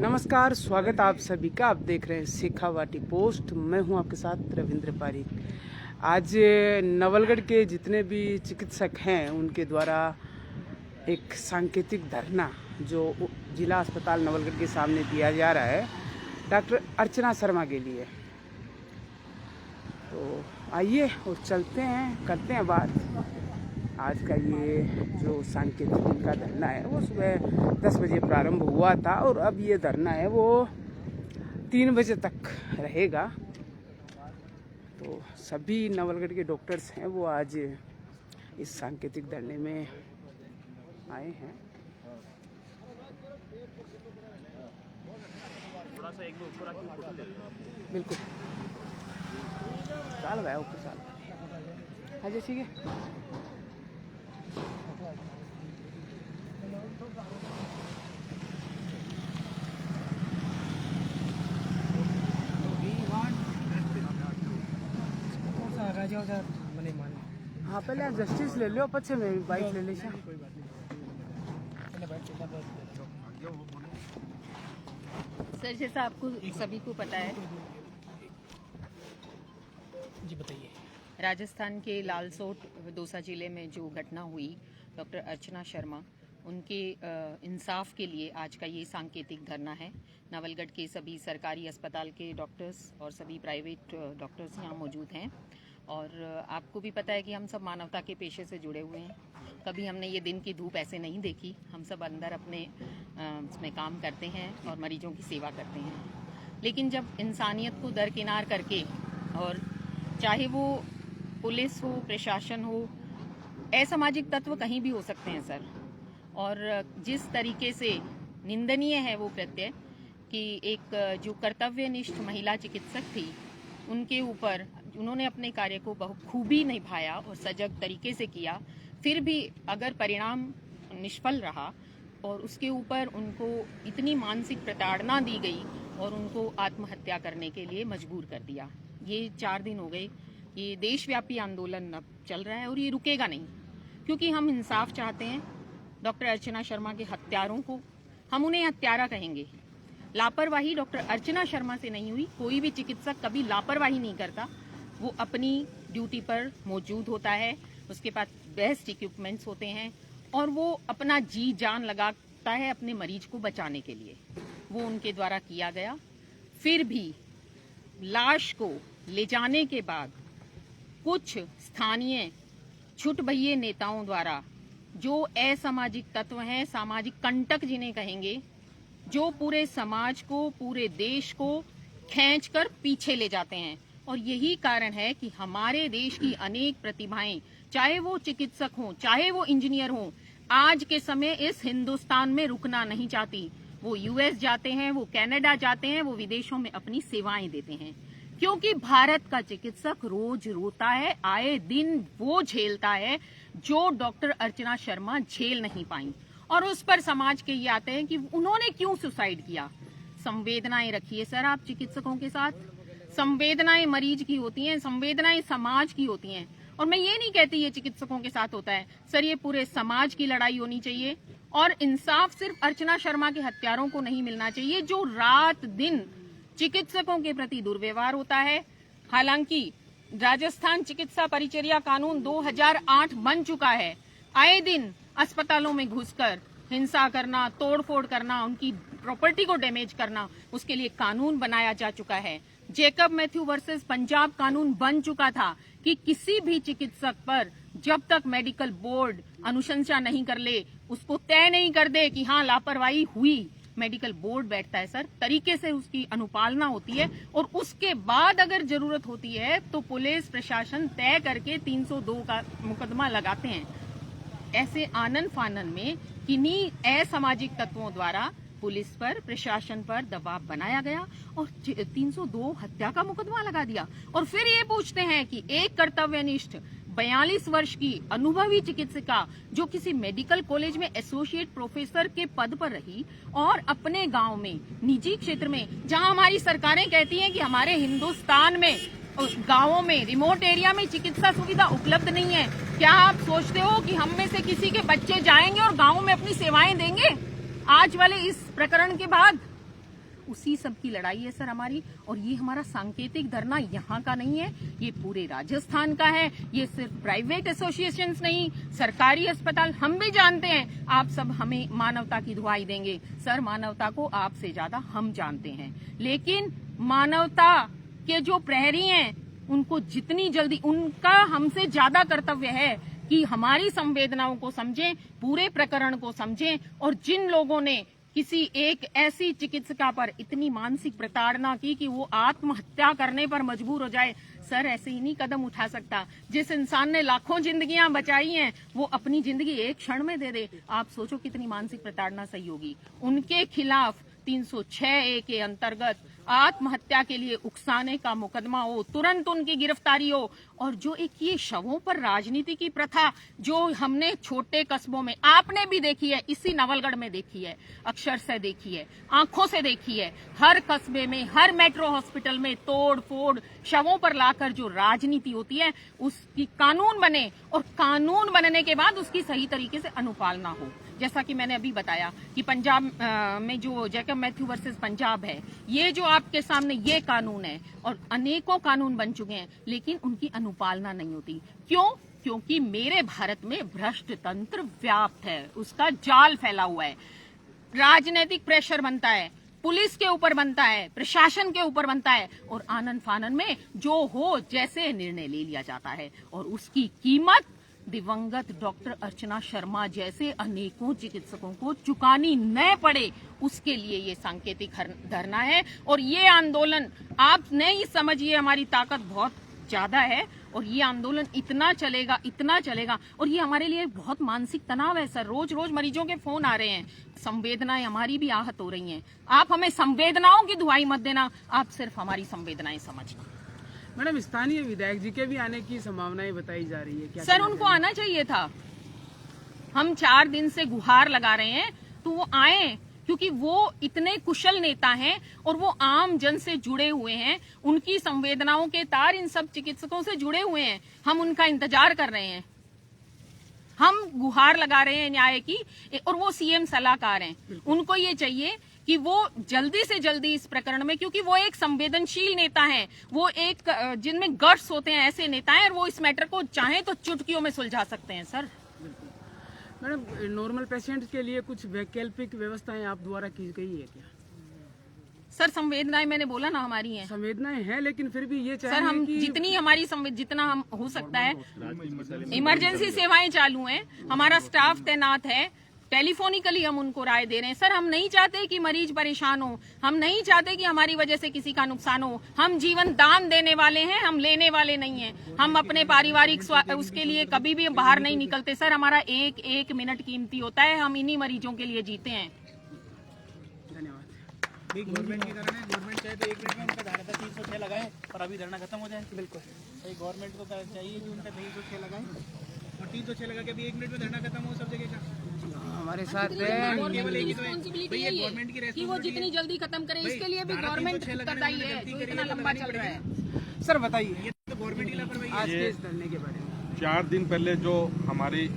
नमस्कार, स्वागत आप सभी का। आप देख रहे हैं शेखावाटी पोस्ट। मैं हूं आपके साथ रविंद्र पारिक। आज नवलगढ़ के जितने भी चिकित्सक हैं उनके द्वारा एक सांकेतिक धरना जो जिला अस्पताल नवलगढ़ के सामने दिया जा रहा है डॉक्टर अर्चना शर्मा के लिए। तो आइए और चलते हैं, करते हैं बात। आज का ये जो सांकेतिक इनका धरना है वो सुबह 10 बजे प्रारंभ हुआ था और अब ये धरना है वो 3 बजे तक रहेगा। तो सभी नवलगढ़ के डॉक्टर्स हैं वो आज इस सांकेतिक धरने में आए हैं। बिल्कुल साल गया ऊपर साल। हाँ जी, ठीक है। हाँ, पहले जस्टिस ले लो, पछे में बाइक ले ले। सर, जैसा आपको सभी को पता है, जी बताइए। राजस्थान के लालसोट दौसा जिले में जो घटना हुई, डॉक्टर अर्चना शर्मा, उनके इंसाफ के लिए आज का ये सांकेतिक धरना है। नवलगढ़ के सभी सरकारी अस्पताल के डॉक्टर्स और सभी प्राइवेट डॉक्टर्स यहाँ मौजूद हैं। और आपको भी पता है कि हम सब मानवता के पेशे से जुड़े हुए हैं। कभी हमने ये दिन की धूप ऐसे नहीं देखी। हम सब अंदर अपने इसमें काम करते हैं और मरीजों की सेवा करते हैं। लेकिन जब इंसानियत को दरकिनार करके, और चाहे वो पुलिस हो, प्रशासन हो, असामाजिक तत्व कहीं भी हो सकते हैं सर। और जिस तरीके से निंदनीय है वो कृत्य कि एक जो कर्तव्यनिष्ठ महिला चिकित्सक थी, उनके ऊपर उन्होंने अपने कार्य को बखूबी निभाया और सजग तरीके से किया, फिर भी अगर परिणाम निष्फल रहा और उसके ऊपर उनको इतनी मानसिक प्रताड़ना दी गई और उनको आत्महत्या करने के लिए मजबूर कर दिया। ये 4 दिन हो गए। ये देशव्यापी आंदोलन अब चल रहा है और ये रुकेगा नहीं, क्योंकि हम इंसाफ चाहते हैं। डॉक्टर अर्चना शर्मा के हत्यारों को हम उन्हें हत्यारा कहेंगे। लापरवाही डॉक्टर अर्चना शर्मा से नहीं हुई। कोई भी चिकित्सक कभी लापरवाही नहीं करता। वो अपनी ड्यूटी पर मौजूद होता है, उसके पास बेस्ट इक्विपमेंट्स होते हैं और वो अपना जी जान लगाता है अपने मरीज को बचाने के लिए। वो उनके द्वारा किया गया। फिर भी लाश को ले जाने के बाद कुछ स्थानीय छुटभइये नेताओं द्वारा, जो असामाजिक तत्व हैं, सामाजिक कंटक जिन्हें कहेंगे, जो पूरे समाज को, पूरे देश को खींचकर पीछे ले जाते हैं। और यही कारण है कि हमारे देश की अनेक प्रतिभाएं, चाहे वो चिकित्सक हों, चाहे वो इंजीनियर हों, आज के समय इस हिंदुस्तान में रुकना नहीं चाहती। वो यूएस जाते हैं, वो कनाडा जाते हैं, वो विदेशों में अपनी सेवाएं देते हैं, क्योंकि भारत का चिकित्सक रोज रोता है, आए दिन वो झेलता है जो डॉक्टर अर्चना शर्मा झेल नहीं पाई। और उस पर समाज के ये आते हैं कि उन्होंने क्यों सुसाइड किया। संवेदनाएं रखिए सर आप चिकित्सकों के साथ। संवेदनाएं मरीज की होती हैं, संवेदनाएं समाज की होती हैं। और मैं ये नहीं कहती ये चिकित्सकों के साथ होता है सर, ये पूरे समाज की लड़ाई होनी चाहिए। और इंसाफ सिर्फ अर्चना शर्मा के हत्यारों को नहीं मिलना चाहिए, जो रात दिन चिकित्सकों के प्रति दुर्व्यवहार होता है। हालांकि राजस्थान चिकित्सा परिचर्या कानून 2008 बन चुका है। आए दिन अस्पतालों में घुसकर हिंसा करना, तोड़फोड़ करना, उनकी प्रॉपर्टी को डैमेज करना, उसके लिए कानून बनाया जा चुका है। जेकब मैथ्यू वर्सेस पंजाब कानून बन चुका था कि किसी भी चिकित्सक पर जब तक मेडिकल बोर्ड अनुशंसा नहीं कर ले, उसको तय नहीं कर दे कि हाँ लापरवाही हुई, मेडिकल बोर्ड बैठता है सर, तरीके से उसकी अनुपालना होती है और उसके बाद अगर जरूरत होती है तो पुलिस प्रशासन तय करके 302 का मुकदमा लगाते हैं। ऐसे आनन फानन में किन्हीं असामाजिक तत्वों द्वारा पुलिस पर, प्रशासन पर दबाव बनाया गया और 302 हत्या का मुकदमा लगा दिया। और फिर ये पूछते हैं कि एक कर्तव्यनिष्ठ 42 वर्ष की अनुभवी चिकित्सिका जो किसी मेडिकल कॉलेज में एसोसिएट प्रोफेसर के पद पर रही और अपने गांव में, निजी क्षेत्र में, जहां हमारी सरकारें कहती हैं कि हमारे हिंदुस्तान में गांवों में, रिमोट एरिया में चिकित्सा सुविधा उपलब्ध नहीं है, क्या आप सोचते हो कि हम में से किसी के बच्चे जाएंगे और गाँव में अपनी सेवाएं देंगे? आज वाले इस प्रकरण के बाद उसी सब की लड़ाई है सर हमारी। और ये हमारा सांकेतिक धरना यहाँ का नहीं है, ये पूरे राजस्थान का है। ये सिर्फ प्राइवेट एसोसिएशंस नहीं, सरकारी अस्पताल, हम भी जानते हैं आप सब हमें मानवता की दुहाई देंगे सर, मानवता को आपसे ज्यादा हम जानते हैं। लेकिन मानवता के जो प्रहरी हैं उनको जितनी जल्दी, उनका हमसे ज्यादा कर्तव्य है कि हमारी संवेदनाओं को समझें, पूरे प्रकरण को समझें। और जिन लोगों ने किसी एक ऐसी चिकित्सिका पर इतनी मानसिक प्रताड़ना की कि वो आत्महत्या करने पर मजबूर हो जाए, सर ऐसे ही नहीं कदम उठा सकता। जिस इंसान ने लाखों जिंदगियां बचाई हैं वो अपनी जिंदगी एक क्षण में दे दे, आप सोचो कितनी मानसिक प्रताड़ना सही होगी। उनके खिलाफ 306A के अंतर्गत आत्महत्या के लिए उकसाने का मुकदमा हो, तुरंत उनकी गिरफ्तारी हो। और जो एक ये शवों पर राजनीति की प्रथा जो हमने छोटे कस्बों में, आपने भी देखी है, इसी नवलगढ़ में देखी है, अक्षर से देखी है, आंखों से देखी है, हर कस्बे में, हर मेट्रो हॉस्पिटल में तोड़ फोड़ शवों पर लाकर जो राजनीति होती है उसकी कानून बने, और कानून बनने के बाद उसकी सही तरीके से अनुपालना हो। जैसा कि मैंने अभी बताया कि पंजाब में जो जैकब मैथ्यू वर्सेस पंजाब है, ये जो आपके सामने ये कानून है, और अनेकों कानून बन चुके हैं लेकिन उनकी अनुपालना नहीं होती। क्यों? क्योंकि मेरे भारत में भ्रष्ट तंत्र व्याप्त है, उसका जाल फैला हुआ है। राजनीतिक प्रेशर बनता है, पुलिस के ऊपर बनता है, प्रशासन के ऊपर बनता है, और आनन फानन में जो हो जैसे निर्णय ले लिया जाता है, और उसकी कीमत दिवंगत डॉक्टर अर्चना शर्मा जैसे अनेकों चिकित्सकों को चुकानी न पड़े, उसके लिए ये सांकेतिक धरना है। और ये आंदोलन आप नहीं समझिए, हमारी ताकत बहुत ज्यादा है, और ये आंदोलन इतना चलेगा, इतना चलेगा। और ये हमारे लिए बहुत मानसिक तनाव है सर, रोज रोज मरीजों के फोन आ रहे हैं, संवेदनाएं हमारी भी आहत हो रही हैं। आप हमें संवेदनाओं की दुहाई मत देना, आप सिर्फ हमारी संवेदनाएं समझना। मैडम, स्थानीय विधायक जी के भी आने की संभावनाएं बताई जा रही है, क्या सर उनको आना चाहिए था। हम 4 दिन से गुहार लगा रहे हैं तो वो आए, क्योंकि वो इतने कुशल नेता हैं और वो आम जन से जुड़े हुए हैं, उनकी संवेदनाओं के तार इन सब चिकित्सकों से जुड़े हुए हैं। हम उनका इंतजार कर रहे हैं, हम गुहार लगा रहे हैं न्याय की, और वो सीएम सलाहकार हैं। उनको ये चाहिए कि वो जल्दी से जल्दी इस प्रकरण में, क्योंकि वो एक संवेदनशील नेता हैं, वो एक जिनमें गट्स होते हैं, ऐसे नेता हैं, और वो इस मैटर को चाहें तो चुटकियों में सुलझा सकते हैं सर। मैडम, नॉर्मल पेशेंट के लिए कुछ वैकल्पिक व्यवस्थाएं आप द्वारा की गई है क्या? सर संवेदनाएं मैंने बोला ना हमारी हैं। संवेदनाएं हैं, लेकिन फिर भी ये सर हम जितनी हमारी जितना हम हो सकता है, इमरजेंसी सेवाएं चालू हैं, हमारा स्टाफ तैनात है, टेलीफोनिकली हम उनको राय दे रहे हैं। सर हम नहीं चाहते कि मरीज परेशान हो, हम नहीं चाहते कि हमारी वजह से किसी का नुकसान हो। हम जीवन दान देने वाले हैं, हम लेने वाले नहीं हैं। हम अपने पारिवारिक उसके लिए कभी भी बाहर नहीं निकलते सर, हमारा एक एक मिनट कीमती होता है, हम इन्हीं मरीजों के लिए जीते हैं। धन्यवाद। गवर्नमेंट की तरह गवर्नमेंट चाहे तो 1 मिनट में उनका धारा 306 लगाए और अभी धरना खत्म हो जाए। बिल्कुल सही, गवर्नमेंट को चाहिए कि उनका 306 लगाए और 306 लगा के भी 1 मिनट में धरना खत्म हो सब जगह का। हमारे साथ केवल एक ही तो है गवर्नमेंट की कि वो जितनी जल्दी खत्म करे, इसके लिए भी गवर्नमेंट उत्तरदायी है, जो इतना लंबा चल रहा है। सर बताइए ये तो गवर्नमेंट की लापरवाही है। आज के इस धरने के बारे में। 4 दिन पहले जो हमारी